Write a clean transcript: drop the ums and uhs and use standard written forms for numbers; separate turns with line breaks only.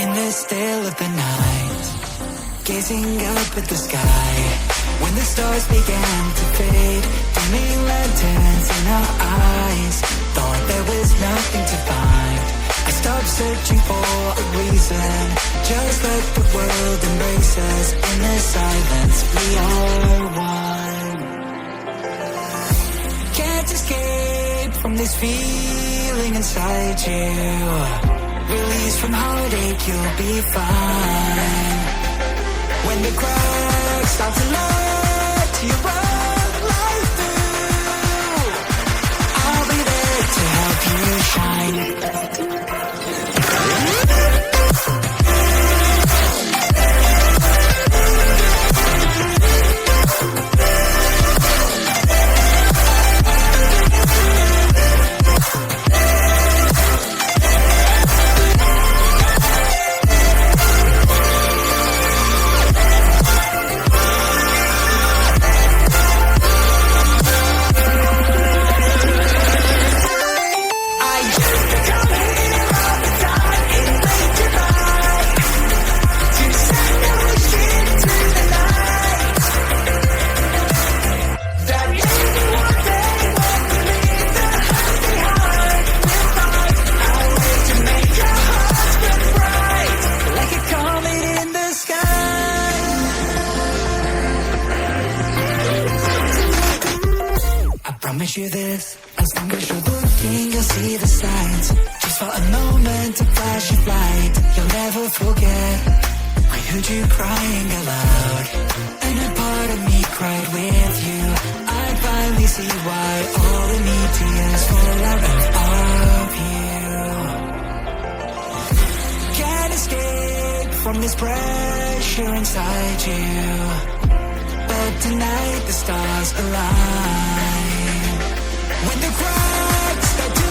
in the still of the night, gazing up at the sky. When the stars began to fade, dimming lanterns in our eyes, thought there was nothing to find. I stopped searching for a reason, just let the world embrace us. In the silence, we are one. Can't escape from this feeling inside you. Release from heartache, you'll be fine. When the cracks start to let you run right through, I'll be there to help you shine. Promise you this, as long as you're looking, you'll see the signs. Just for a moment, a flash of light, you'll never forget. I heard you crying aloud, and a part of me cried with you. I finally see why all the need tears fall out of you. Can't escape from this pressure inside you, but tonight the stars align. When the cracks start to